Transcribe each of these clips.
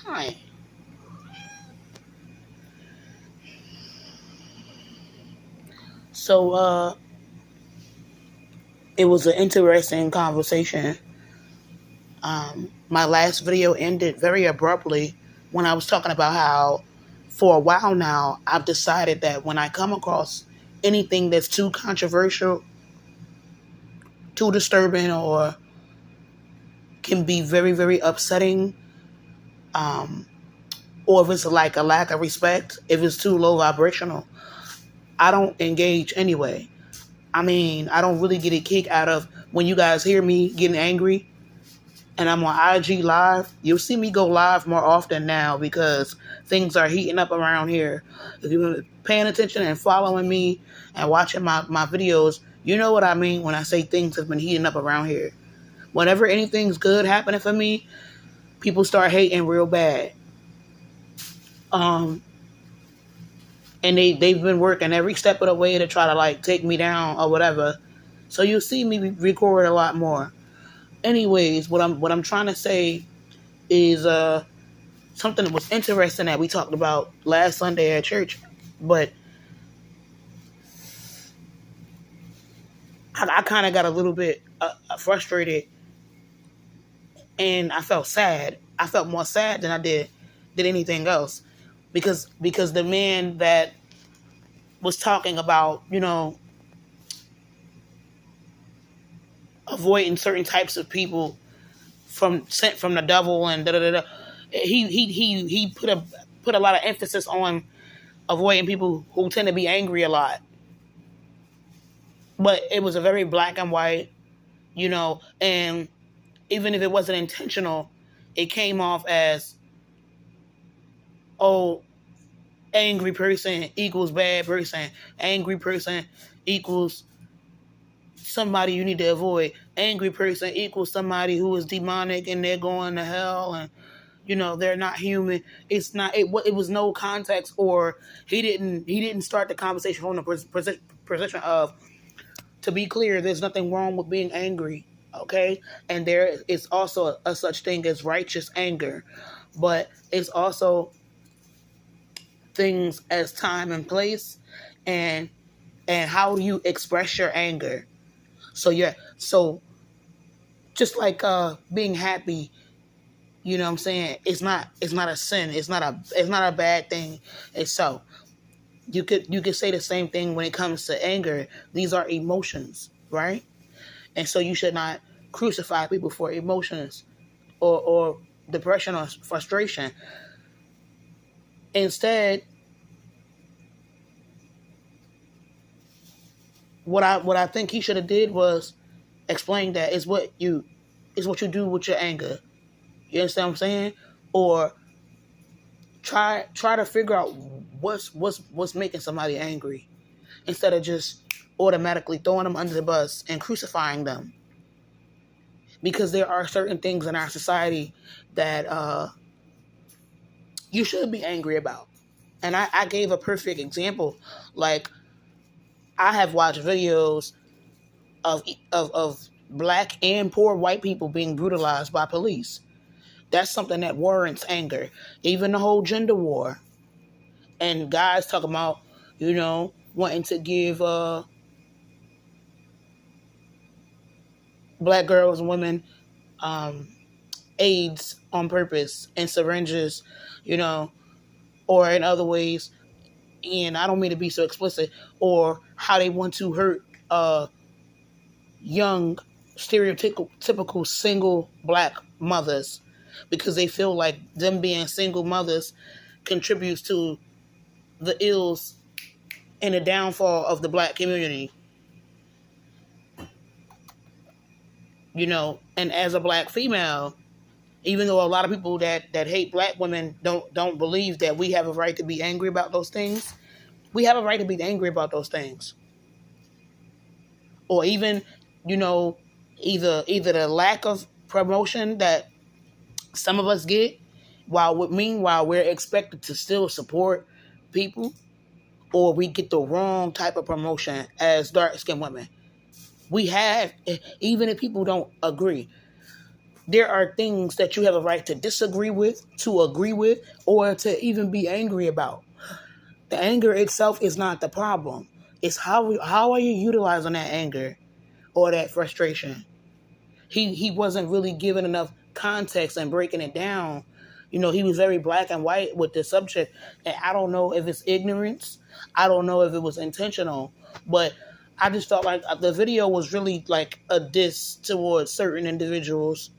Hi. So, it was an interesting conversation. My last video ended very abruptly when I was talking about how, for a while now, I've decided that when I come across anything that's too controversial, too disturbing, or can be very, very upsetting, um, or if it's like a lack of respect, if it's too low vibrational, I don't engage anyway. I mean, I don't really get a kick out of when you guys hear me getting angry and I'm on IG live. You'll see me go live more often now because things are heating up around here. If you've been paying attention and following me and watching my videos, you know what I mean when I say things have been heating up around here. Whenever anything's good happening for me, people start hating real bad. Um, and they've been working every step of the way to try to like take me down or whatever. So you'll see me record a lot more. Anyways, what I'm trying to say is something that was interesting that we talked about last Sunday at church, but I kind of got a little bit frustrated, and I felt sad. I felt more sad than I did anything else, because the man that was talking about, avoiding certain types of people from sent from the devil and da da da. He put a lot of emphasis on avoiding people who tend to be angry a lot. But it was a very black and white, and even if it wasn't intentional, it came off as, oh, angry person equals bad person. Angry person equals somebody you need to avoid. Angry person equals somebody who is demonic and they're going to hell and they're not human. It's not. It was no context, or he didn't start the conversation from the position of, to be clear, there's nothing wrong with being angry, okay? And there is also a such thing as righteous anger, but it's also things as time and place, and how do you express your anger. So just like being happy, what I'm saying, it's not a sin, it's not a bad thing. It's so you could say the same thing when it comes to anger. These are emotions, right? And so you should not crucify people for emotions or depression or frustration. Instead, what I think he should have did was explain that is what you do with your anger. You understand what I'm saying? Or try to figure out what's making somebody angry, instead of just automatically throwing them under the bus and crucifying them. Because there are certain things in our society that you should be angry about. And I gave a perfect example. Like, I have watched videos of black and poor white people being brutalized by police. That's something that warrants anger. Even the whole gender war. And guys talking about, wanting to give black girls and women um, AIDS on purpose and syringes, you know, or in other ways. And I don't mean to be so explicit, or how they want to hurt young, stereotypical single black mothers, because they feel like them being single mothers contributes to the ills and the downfall of the black community. And as a black female, even though a lot of people that hate black women don't believe that we have a right to be angry about those things, we have a right to be angry about those things. Or even, you know, either the lack of promotion that some of us get, while meanwhile we're expected to still support people, or we get the wrong type of promotion as dark skinned women. We have, even if people don't agree, there are things that you have a right to disagree with, to agree with, or to even be angry about. The anger itself is not the problem. It's how are you utilizing that anger or that frustration? He wasn't really given enough context and breaking it down. He was very black and white with the subject, and I don't know if it's ignorance. I don't know if it was intentional, but I just felt like the video was really like a diss towards certain individuals,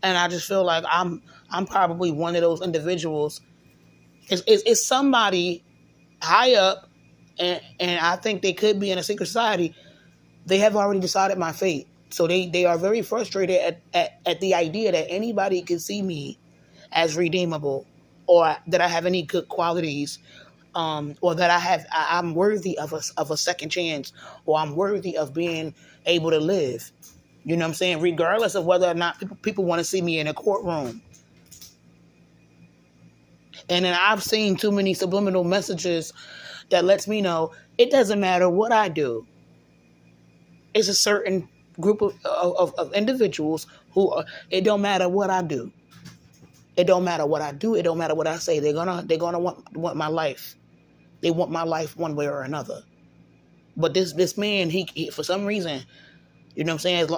and I just feel like I'm probably one of those individuals. It's somebody high up, and I think they could be in a secret society. They have already decided my fate. So they are very frustrated at the idea that anybody can see me as redeemable, or that I have any good qualities, or that I'm worthy of a second chance, or I'm worthy of being able to live. You know what I'm saying? Regardless of whether or not people want to see me in a courtroom. And then I've seen too many subliminal messages that lets me know it doesn't matter what I do. It's a certain group of individuals who it don't matter what I do. It don't matter what I do. It don't matter what I say. They're gonna want my life. They want my life one way or another. But this man, he for some reason, you know what I'm saying?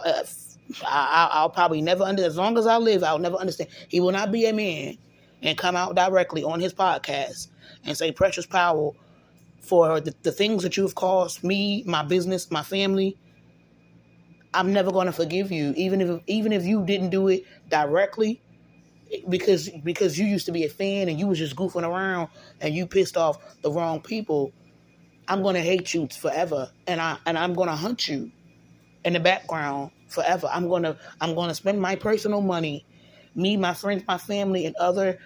I'll probably never as long as I live, I'll never understand. He will not be a man and come out directly on his podcast and say, Precious Powell, for the things that you've caused me, my business, my family, I'm never going to forgive you, even if you didn't do it directly, because you used to be a fan and you was just goofing around and you pissed off the wrong people. I'm going to hate you forever, and I'm going to hunt you in the background forever. I'm going to spend my personal money, me, my friends, my family, and other,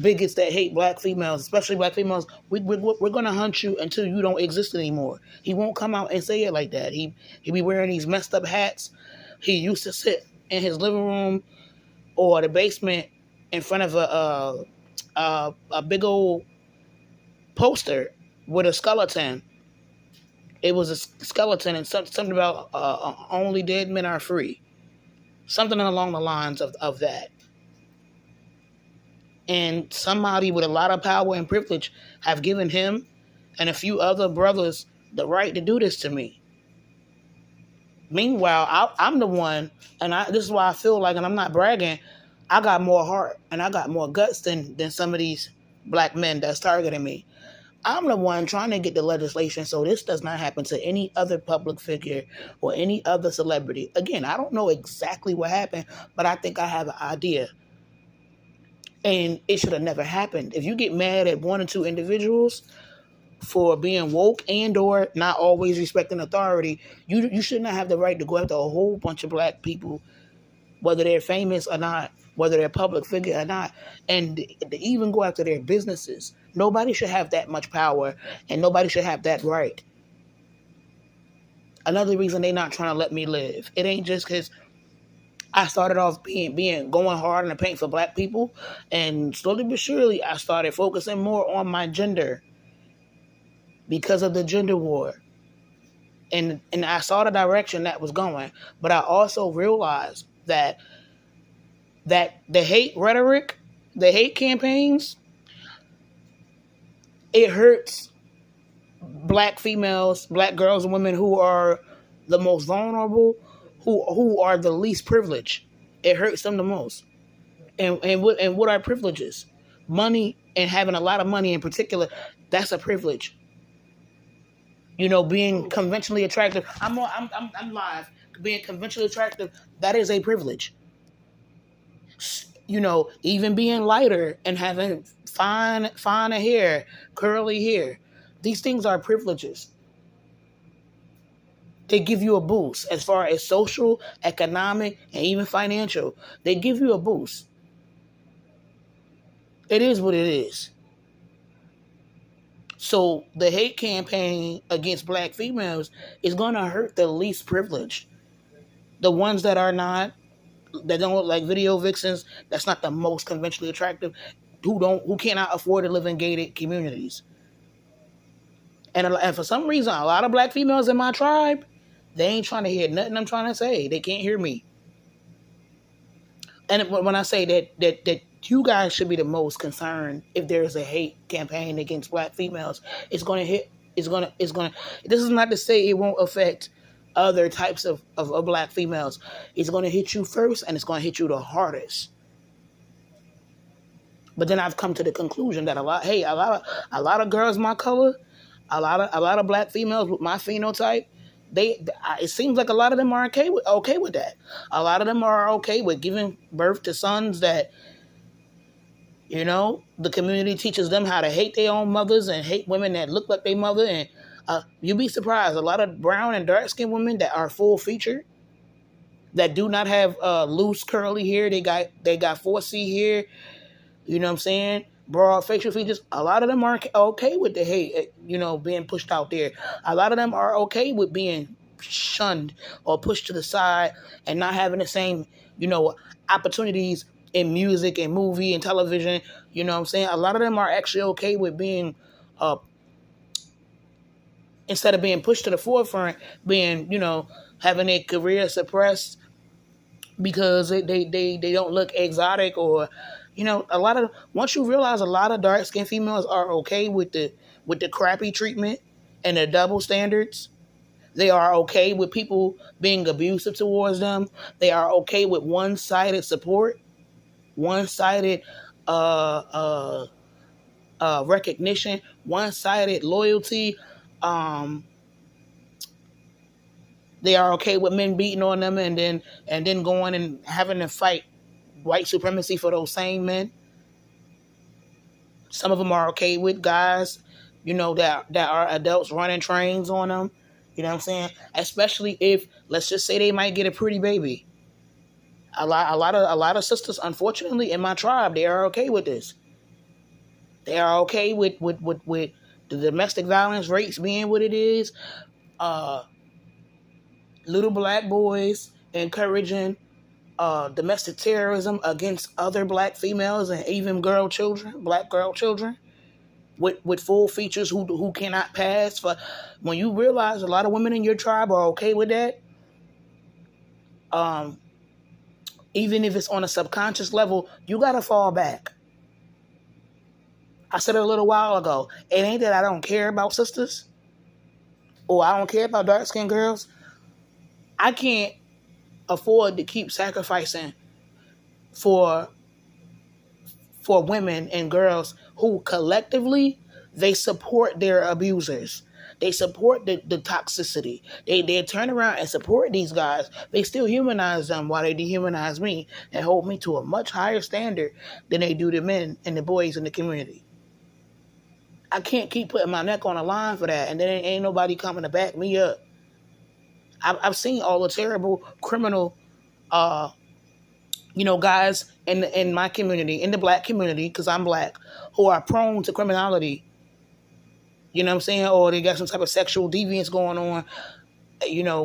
bigots that hate black females, especially black females. We're going to hunt you until you don't exist anymore. He won't come out and say it like that. He be wearing these messed up hats. He used to sit in his living room or the basement in front of a big old poster with a skeleton. It was a skeleton and something about only dead men are free. Something along the lines of that. And somebody with a lot of power and privilege have given him and a few other brothers the right to do this to me. Meanwhile, I'm the one, and this is why I feel like, and I'm not bragging, I got more heart and I got more guts than some of these black men that's targeting me. I'm the one trying to get the legislation so this does not happen to any other public figure or any other celebrity. Again, I don't know exactly what happened, but I think I have an idea. And it should have never happened. If you get mad at one or two individuals for being woke and or not always respecting authority, you should not have the right to go after a whole bunch of black people, whether they're famous or not, whether they're a public figure or not, and to even go after their businesses. Nobody should have that much power, and nobody should have that right. Another reason they're not trying to let me live. It ain't just because I started off going hard in the paint for black people, and slowly but surely I started focusing more on my gender because of the gender war. And I saw the direction that was going, but I also realized that the hate rhetoric, the hate campaigns, it hurts black females, black girls and women who are the most vulnerable, who are the least privileged. It hurts them the most. And what are privileges? Money, and having a lot of money in particular, that's a privilege. Being conventionally attractive. I'm live. Being conventionally attractive, that is a privilege. Even being lighter and having fine hair, curly hair, these things are privileges. They give you a boost as far as social, economic, and even financial. They give you a boost. It is what it is. So the hate campaign against black females is going to hurt the least privileged. The ones that don't look like video vixens, that's not the most conventionally attractive, who cannot afford to live in gated communities. And for some reason, a lot of black females in my tribe, they ain't trying to hear nothing I'm trying to say. They can't hear me. And when I say that you guys should be the most concerned if there's a hate campaign against black females, it's going to hit. It's going to. This is not to say it won't affect other types of black females. It's going to hit you first, and it's going to hit you the hardest. But then I've come to the conclusion that a lot of girls my color, a lot of black females with my phenotype, it seems like a lot of them are okay with that. A lot of them are okay with giving birth to sons that, the community teaches them how to hate their own mothers and hate women that look like their mother. And you'd be surprised, a lot of brown and dark skinned women that are full featured, that do not have loose curly hair, they got 4C hair. You know what I'm saying? Broad facial features. A lot of them aren't okay with the hate, being pushed out there. A lot of them are okay with being shunned or pushed to the side and not having the same, opportunities in music and movie and television. You know what I'm saying? A lot of them are actually okay with being, instead of being pushed to the forefront, being, having their career suppressed because they don't look exotic, or once you realize a lot of dark skinned females are okay with the crappy treatment and the double standards. They are okay with people being abusive towards them. They are okay with one-sided support, one-sided recognition, one-sided loyalty. They are okay with men beating on them and then going and having to fight white supremacy for those same men. Some of them are okay with guys, that are adults running trains on them. You know what I'm saying? Especially if, let's just say, they might get a pretty baby. A lot of sisters, unfortunately, in my tribe, they are okay with this. They are okay with the domestic violence rates being what it is. Little black boys encouraging domestic terrorism against other black females and even black girl children with full features who cannot pass. For when you realize a lot of women in your tribe are okay with that, even if it's on a subconscious level, you gotta fall back. I said it a little while ago. It ain't that I don't care about sisters or I don't care about dark skinned girls. I can't afford to keep sacrificing for women and girls who collectively, they support their abusers. They support the toxicity. They turn around and support these guys. They still humanize them while they dehumanize me and hold me to a much higher standard than they do the men and the boys in the community. I can't keep putting my neck on the line for that, and then ain't nobody coming to back me up. I've seen all the terrible criminal, guys in my community, in the black community, because I'm black, who are prone to criminality. You know what I'm saying? Or they got some type of sexual deviance going on.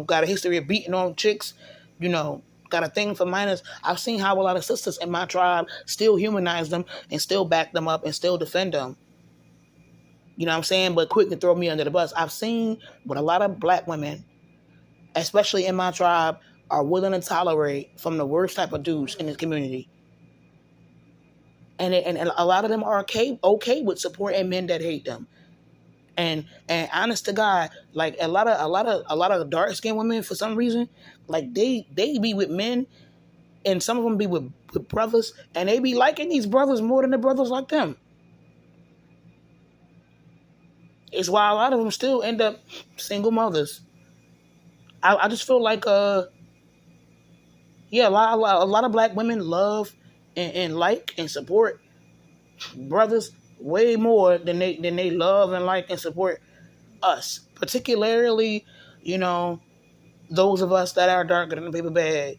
Got a history of beating on chicks. Got a thing for minors. I've seen how a lot of sisters in my tribe still humanize them and still back them up and still defend them. You know what I'm saying? But quick to throw me under the bus. I've seen what a lot of black women, especially in my tribe, are willing to tolerate from the worst type of dudes in the community. And a lot of them are okay with supporting men that hate them. And honest to God, like a lot of dark skinned women, for some reason, like they be with men, and some of them be with brothers, and they be liking these brothers more than the brothers like them. It's why a lot of them still end up single mothers. I just feel like a lot of black women love and like and support brothers way more than they love and like and support us. Particularly, those of us that are darker than the paper bag.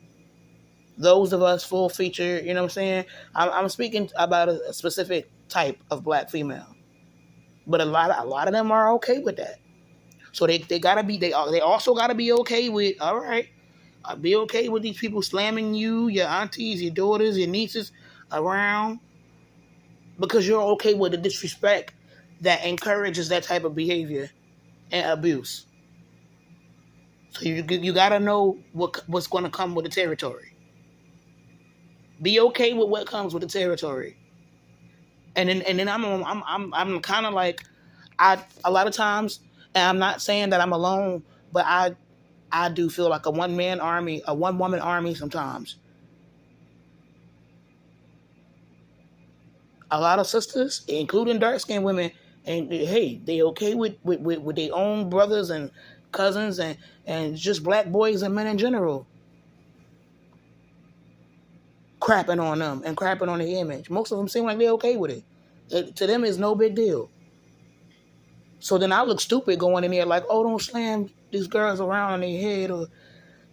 Those of us full feature, you know what I'm saying? I'm speaking about a specific type of black female. But a lot of them are okay with that. So they gotta be, they also gotta be okay with, all right, be okay with these people slamming you, your aunties, your daughters, your nieces around, because you're okay with the disrespect that encourages that type of behavior and abuse. So you gotta know what's gonna come with the territory. Be okay with what comes with the territory. And then I'm kind of like, I a lot of times, and I'm not saying that I'm alone, but I do feel like a one man army, a one woman army sometimes. A lot of sisters, including dark skinned women, and hey, they okay with their own brothers and cousins and just black boys and men in general crapping on them and crapping on the image. Most of them seem like they're okay with it. To them, it's no big deal. So then I look stupid going in there like, oh, don't slam these girls around on their head, or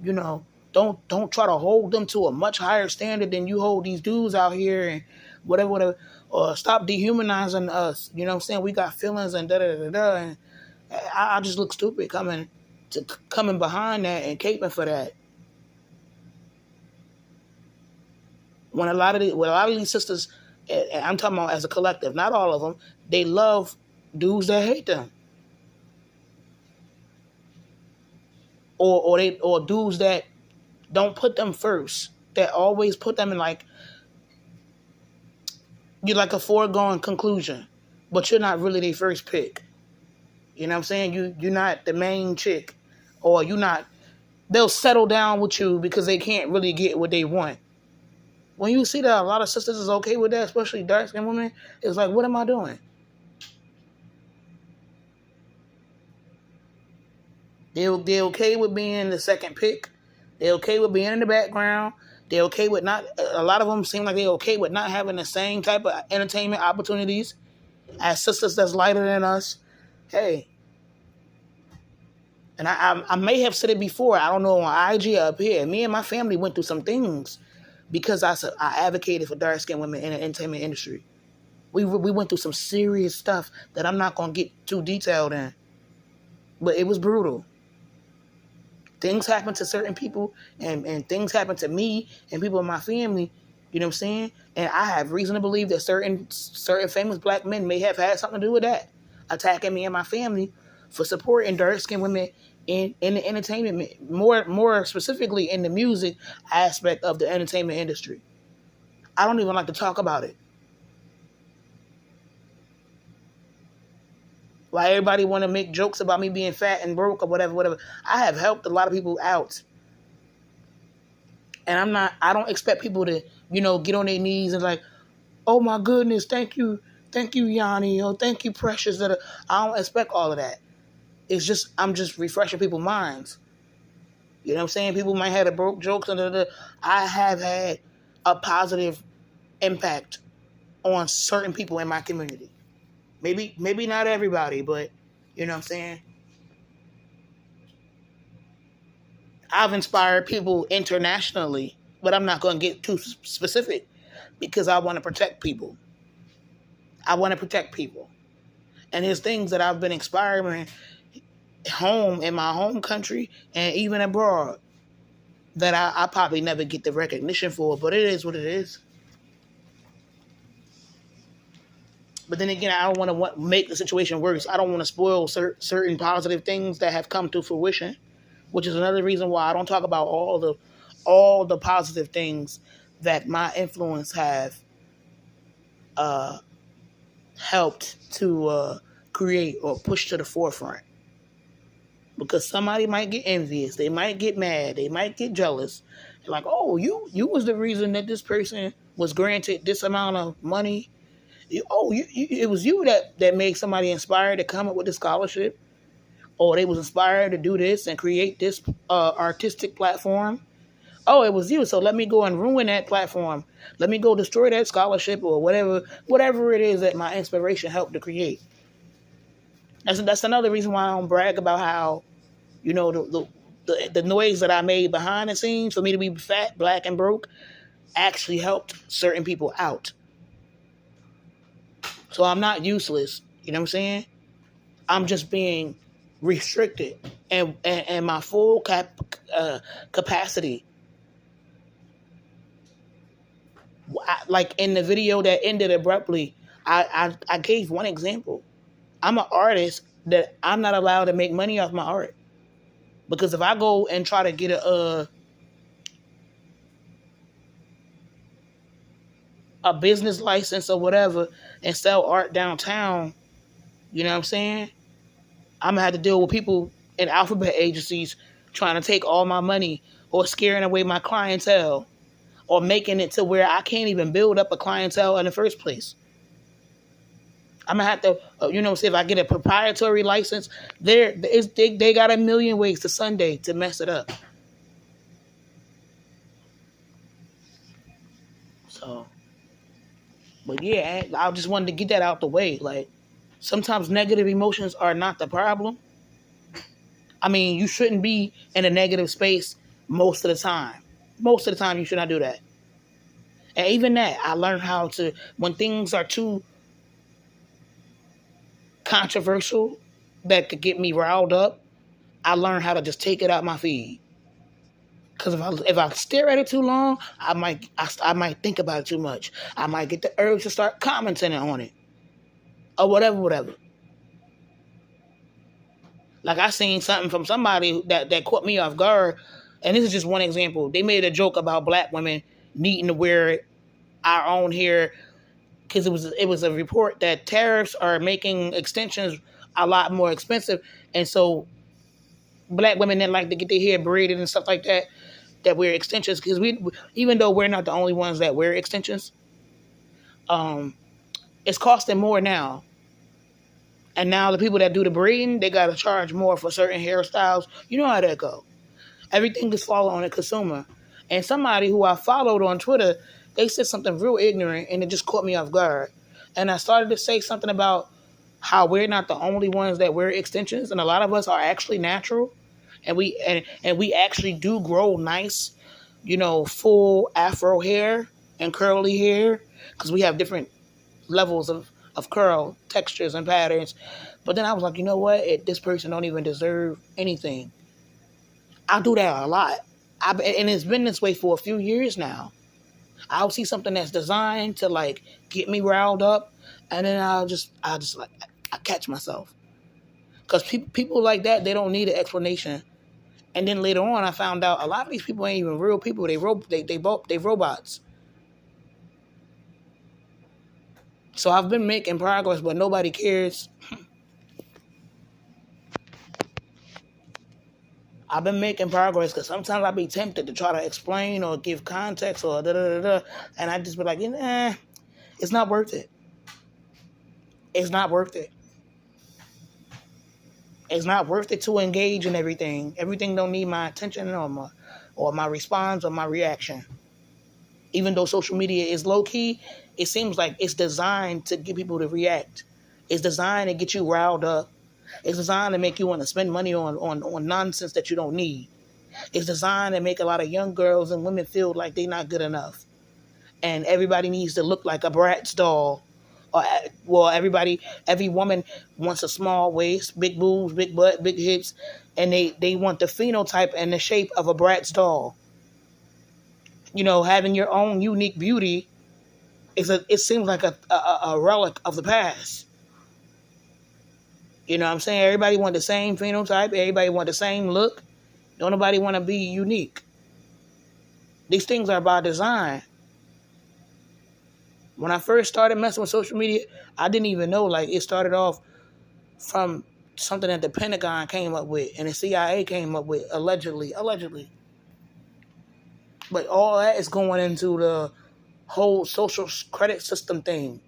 you know, don't try to hold them to a much higher standard than you hold these dudes out here and whatever, or stop dehumanizing us. You know what I'm saying? We got feelings and da da da da. And I just look stupid coming behind that and caping for that. When a lot of these sisters, and I'm talking about as a collective, not all of them, they love dudes that hate them, or dudes that don't put them first, that always put them in like, you're like a foregone conclusion, but you're not really their first pick. You know what I'm saying? You're not the main chick, or you're not. They'll settle down with you because they can't really get what they want. When you see that a lot of sisters is okay with that, especially dark skinned women, it's like, what am I doing? They're okay with being the second pick. They're okay with being in the background. They're okay with not. A lot of them seem like they're okay with not having the same type of entertainment opportunities as sisters that's lighter than us. Hey, and I may have said it before. I don't know, on IG or up here. Me and my family went through some things because I advocated for dark skinned women in the entertainment industry. We went through some serious stuff that I'm not gonna get too detailed in, but it was brutal. Things happen to certain people, and things happen to me and people in my family. You know what I'm saying? And I have reason to believe that certain famous black men may have had something to do with that, attacking me and my family for supporting dark skinned women in the entertainment, more specifically in the music aspect of the entertainment industry. I don't even like to talk about it. Why everybody want to make jokes about me being fat and broke or whatever. I have helped a lot of people out. And I don't expect people to, get on their knees and like, oh my goodness, thank you, Yanni, or thank you, Precious. I don't expect all of that. It's just, I'm just refreshing people's minds. You know what I'm saying? People might have broke jokes. I have had a positive impact on certain people in my community. Maybe not everybody, but you know what I'm saying? I've inspired people internationally, but I'm not going to get too specific because I want to protect people. I want to protect people. And there's things that I've been inspiring home in my home country and even abroad that I probably never get the recognition for, but it is what it is. But then again, I don't want to make the situation worse. I don't want to spoil certain positive things that have come to fruition, which is another reason why I don't talk about all the positive things that my influence have helped to create or push to the forefront. Because somebody might get envious, they might get mad, they might get jealous. Like, oh, you was the reason that this person was granted this amount of money. It was you that made somebody inspired to come up with the scholarship, or they was inspired to do this and create this artistic platform. Oh, it was you, so let me go and ruin that platform. Let me go destroy that scholarship or whatever it is that my inspiration helped to create. That's another reason why I don't brag about how, the noise that I made behind the scenes for me to be fat, black, and broke actually helped certain people out. So I'm not useless. You know what I'm saying? I'm just being restricted and my full capacity. Like in the video that ended abruptly, I gave one example. I'm an artist that I'm not allowed to make money off my art. Because if I go and try to get a business license or whatever and sell art downtown, you know what I'm saying? I'm gonna have to deal with people in alphabet agencies trying to take all my money or scaring away my clientele or making it to where I can't even build up a clientele in the first place. I'm gonna have to, see if I get a proprietary license, they got a million ways to Sunday to mess it up. So, but yeah, I just wanted to get that out the way. Like, sometimes negative emotions are not the problem. I mean, you shouldn't be in a negative space most of the time. Most of the time, you should not do that. And even that, I learned how to, when things are too controversial that could get me riled up, I learned how to just take it out my feed. Because if I stare at it too long, I might think about it too much. I might get the urge to start commenting on it or whatever. Like, I seen something from somebody that caught me off guard, and this is just one example. They made a joke about black women needing to wear our own hair because it was a report that tariffs are making extensions a lot more expensive, and so black women that like to get their hair braided and stuff like that wear extensions, because even though we're not the only ones that wear extensions, it's costing more now. And now the people that do the braiding, they got to charge more for certain hairstyles. You know how that go. Everything is falling on the consumer. And somebody who I followed on Twitter, they said something real ignorant, and it just caught me off guard. And I started to say something about how we're not the only ones that wear extensions, and a lot of us are actually natural, and we actually do grow nice, full afro hair and curly hair, because we have different levels of curl textures and patterns. But then I was like, you know what? This person don't even deserve anything. I do that a lot. And it's been this way for a few years now. I'll see something that's designed to like get me riled up, and then I catch myself. Because people like that, they don't need an explanation. And then later on, I found out a lot of these people ain't even real people. They robots. So I've been making progress, but nobody cares. I've been making progress because sometimes I be tempted to try to explain or give context or da-da-da-da, and I just be like, it's not worth it. It's not worth it. It's not worth it to engage in everything. Everything don't need my attention or my response or my reaction. Even though social media is low-key, it seems like it's designed to get people to react. It's designed to get you riled up. It's designed to make you want to spend money on nonsense that you don't need. It's designed to make a lot of young girls and women feel like they're not good enough. And everybody needs to look like a Bratz doll. Every woman wants a small waist, big boobs, big butt, big hips, and they want the phenotype and the shape of a Bratz doll. Having your own unique beauty it seems like a relic of the past. You know what I'm saying? Everybody want the same phenotype. Everybody want the same look. Don't nobody want to be unique. These things are by design. When I first started messing with social media, I didn't even know, like, it started off from something that the Pentagon came up with and the CIA came up with, allegedly. But all that is going into the whole social credit system thing.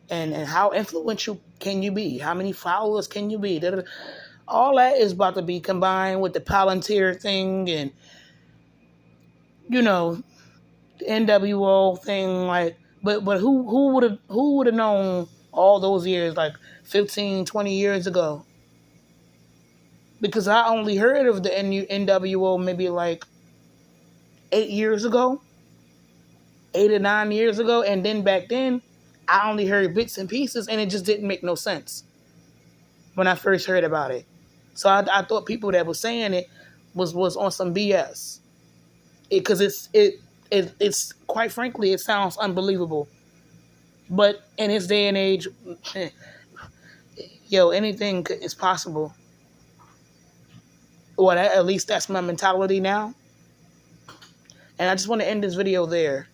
And how influential can you be? How many followers can you be? All that is about to be combined with the Palantir thing and, the NWO thing. Like, but who would have known all those years, like 15, 20 years ago? Because I only heard of the NWO maybe like 8 years ago, 8 or 9 years ago, and then back then, I only heard bits and pieces, and it just didn't make no sense when I first heard about it. So I thought people that were saying it was on some BS. Because it's quite frankly, it sounds unbelievable. But in this day and age, anything is possible. Or at least that's my mentality now. And I just want to end this video there.